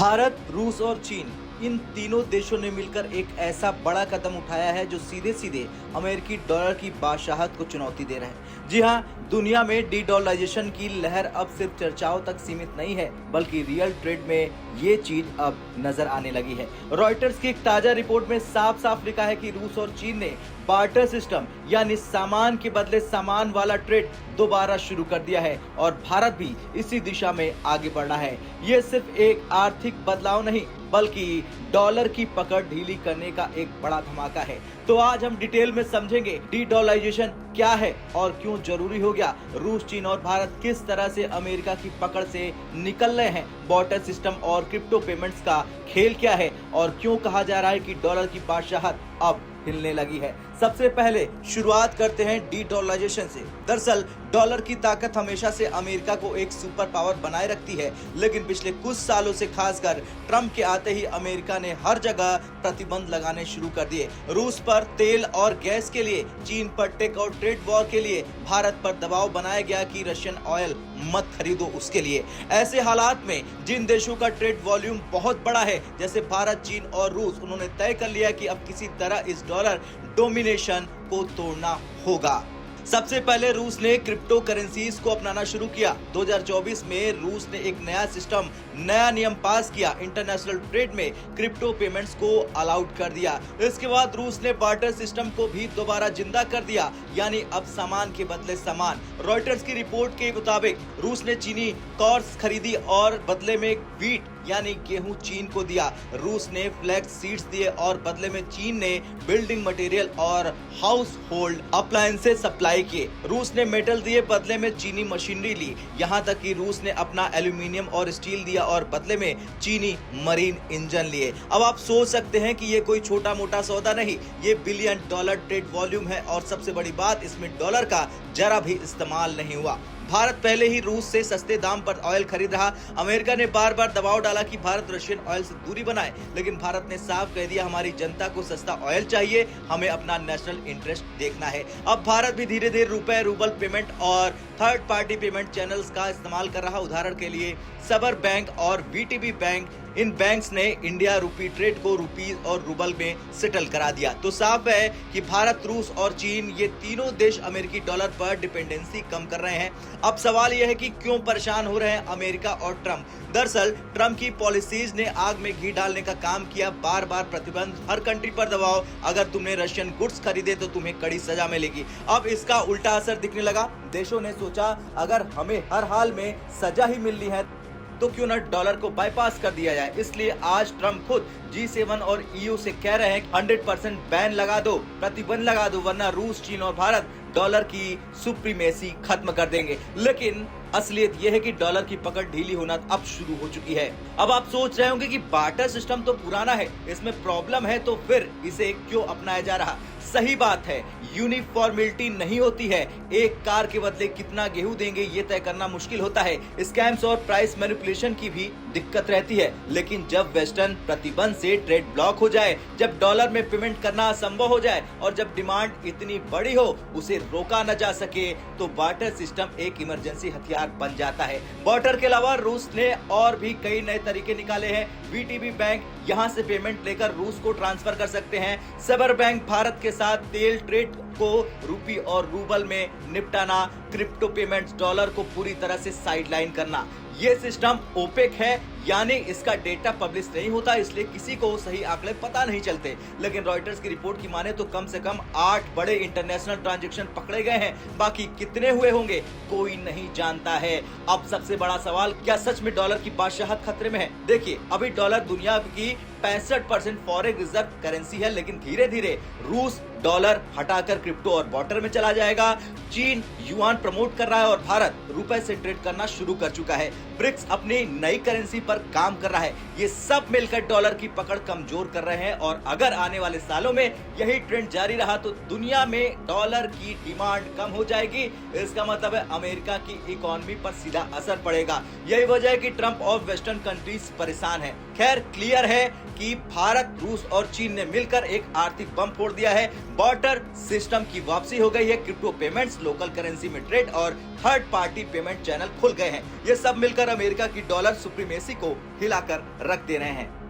भारत, रूस और चीन, इन तीनों देशों ने मिलकर एक ऐसा बड़ा कदम उठाया है जो सीधे सीधे अमेरिकी डॉलर की बादशाहत को चुनौती दे रहा है। जी हाँ, दुनिया में डी-डॉलराइजेशन की लहर अब सिर्फ चर्चाओं तक सीमित नहीं है, बल्कि रियल ट्रेड में ये चीज अब नजर आने लगी है। रॉयटर्स की एक ताजा रिपोर्ट में साफ साफ लिखा है कि रूस और चीन ने बार्टर सिस्टम यानी सामान के बदले सामान वाला ट्रेड दोबारा शुरू कर दिया है और भारत भी इसी दिशा में आगे बढ़ रहा है। ये सिर्फ एक आर्थिक बदलाव नहीं, बल्कि डॉलर की पकड़ ढीली करने का एक बड़ा धमाका है। तो आज हम डिटेल में समझेंगे डी-डॉलराइजेशन क्या है और क्यों जरूरी हो गया। रूस, चीन और भारत किस तरह से अमेरिका की पकड़ से निकल रहे हैं। बार्टर सिस्टम और क्रिप्टो पेमेंट्स का खेल क्या है और क्यों कहा जा रहा है कि डॉलर की बादशाहत अब हिलने लगी है। सबसे पहले शुरुआत करते हैं डी-डॉलराइजेशन से। दरअसल डॉलर की ताकत हमेशा से अमेरिका को एक सुपर पावर बनाए रखती है, लेकिन पिछले कुछ सालों से खासकर ट्रंप के आते ही अमेरिका ने हर जगह प्रतिबंध लगाने शुरू कर दिए। रूस पर तेल और गैस के लिए, चीन पर टेक और ट्रेड वॉर के लिए, भारत पर दबाव बनाया गया कि रशियन ऑयल मत खरीदो उसके लिए। ऐसे हालात में जिन देशों का ट्रेड वॉल्यूम बहुत बड़ा है, जैसे भारत, चीन और रूस, उन्होंने तय कर लिया कि अब किसी तरह इस डॉलर डोमिनेशन को तोड़ना होगा। सबसे पहले रूस ने क्रिप्टो करेंसीज को अपनाना शुरू किया। 2024 में रूस ने एक नया सिस्टम, नया नियम पास किया। इंटरनेशनल ट्रेड में क्रिप्टो पेमेंट्स को अलाउड कर दिया। इसके बाद रूस ने बार्टर सिस्टम को भी दोबारा जिंदा कर दिया, यानी अब सामान के बदले सामान। रॉयटर्स की रिपोर्ट के मुताबिक रूस ने चीनी कॉर्स खरीदी और बदले में व्हीट यानी गेहूं चीन को दिया। रूस ने फ्लैक्स सीड्स दिए और बदले में चीन ने बिल्डिंग मटेरियल और हाउस होल्ड अप्लायंसेस सप्लाई किए। रूस ने मेटल दिए, बदले में चीनी मशीनरी ली। यहाँ तक कि रूस ने अपना एल्यूमिनियम और स्टील दिया और बदले में चीनी मरीन इंजन लिए। अब आप सोच सकते हैं कि ये कोई छोटा मोटा सौदा नहीं, ये बिलियन डॉलर ट्रेड वॉल्यूम है और सबसे बड़ी बात, इसमें डॉलर का जरा भी इस्तेमाल नहीं हुआ। भारत पहले ही रूस से सस्ते दाम पर ऑयल खरीद रहा। अमेरिका ने बार बार दबाव डाला कि भारत रशियन ऑयल से दूरी बनाए, लेकिन भारत ने साफ कह दिया हमारी जनता को सस्ता ऑयल चाहिए, हमें अपना नेशनल इंटरेस्ट देखना है। अब भारत भी धीरे धीरे रुपए, रूबल पेमेंट और थर्ड पार्टी पेमेंट चैनल्स का इस्तेमाल कर रहा। उदाहरण के लिए सबर बैंक और वीटीबी बैंक, इन बैंक्स ने इंडिया रूपी ट्रेड को रुपीज और रूबल में सेटल करा दिया। तो साफ है कि भारत, रूस और चीन, ये तीनों देश अमेरिकी डॉलर पर डिपेंडेंसी कम कर रहे हैं। अब सवाल यह है कि क्यों परेशान हो रहे हैं अमेरिका और ट्रंप। दरअसल ट्रंप की पॉलिसीज ने आग में घी डालने का काम किया। बार बार प्रतिबंध, हर कंट्री पर दबाव, अगर तुमने रशियन गुड्स खरीदे तो तुम्हें कड़ी सजा मिलेगी। अब इसका उल्टा असर दिखने लगा। देशों ने सोचा अगर हमें हर हाल में सजा ही मिलनी है तो क्यों न डॉलर को बाईपास कर दिया जाए। इसलिए आज ट्रंप खुद G7 और EU से कह रहे हैं 100% बैन लगा दो, प्रतिबंध लगा दो, वरना रूस, चीन और भारत डॉलर की सुप्रीमेसी खत्म कर देंगे। लेकिन असलियत यह है कि डॉलर की पकड़ ढीली होना अब शुरू हो चुकी है। अब आप सोच रहे होंगे कि बार्टर सिस्टम तो पुराना है, इसमें प्रॉब्लम है, तो फिर इसे क्यों अपनाया जा रहा। सही बात है, यूनिफॉर्मिलिटी नहीं होती है। एक कार के बदले कितना गेहूं देंगे ये तय करना मुश्किल होता है। स्कैम्स और प्राइस मैनिपुलेशन की भी दिक्कत रहती है। लेकिन जब वेस्टर्न प्रतिबंध से ट्रेड ब्लॉक हो जाए, जब डॉलर में पेमेंट करना असंभव हो जाए और जब डिमांड इतनी बड़ी हो उसे रोका न जा सके, तो बार्टर सिस्टम एक इमरजेंसी हथियार बन जाता है। बार्टर के अलावा रूस ने और भी कई नए तरीके निकाले हैं। वीटीबी बैंक यहाँ से पेमेंट लेकर रूस को ट्रांसफर कर सकते हैं। सबर बैंक भारत के साथ तेल ट्रेड को रूपी और रूबल में निपटाना, क्रिप्टो पेमेंट्स, डॉलर को पूरी तरह से साइडलाइन करना। ये सिस्टम ओपेक है, यानी इसका डेटा पब्लिश नहीं होता, इसलिए किसी को सही आंकड़े पता नहीं चलते। लेकिन रॉयटर्स की रिपोर्ट की माने तो कम से कम 8 बड़े इंटरनेशनल ट्रांजैक्शन पकड़े गए हैं। बाकी कितने हुए होंगे कोई नहीं जानता है। अब सबसे बड़ा सवाल, क्या सच में डॉलर की बादशाहत खतरे में है? देखिए, अभी डॉलर दुनिया की 65% फॉरेन रिजर्व करेंसी है, लेकिन धीरे धीरे रूस डॉलर हटाकर क्रिप्टो और बार्टर में चला जाएगा। चीन युआन प्रमोट कर रहा है और भारत रुपए से ट्रेड करना शुरू कर चुका है। ब्रिक्स अपनी नई करेंसी पर काम कर रहा है। ये सब मिलकर डॉलर की पकड़ कमजोर कर रहे हैं और अगर आने वाले सालों में यही ट्रेंड जारी रहा तो दुनिया में डॉलर की डिमांड कम हो जाएगी। इसका मतलब है अमेरिका की इकोनॉमी पर सीधा असर पड़ेगा। यही वजह है कि ट्रंप और वेस्टर्न कंट्रीज परेशान है। खैर, क्लियर है कि भारत, रूस और चीन ने मिलकर एक आर्थिक बम फोड़ दिया है। बॉर्डर सिस्टम की वापसी हो गई है, क्रिप्टो पेमेंट्स, लोकल करेंसी में ट्रेड और थर्ड पार्टी पेमेंट चैनल खुल गए हैं। ये सब मिलकर अमेरिका की डॉलर सुप्रीमेसी को हिलाकर रख दे रहे हैं।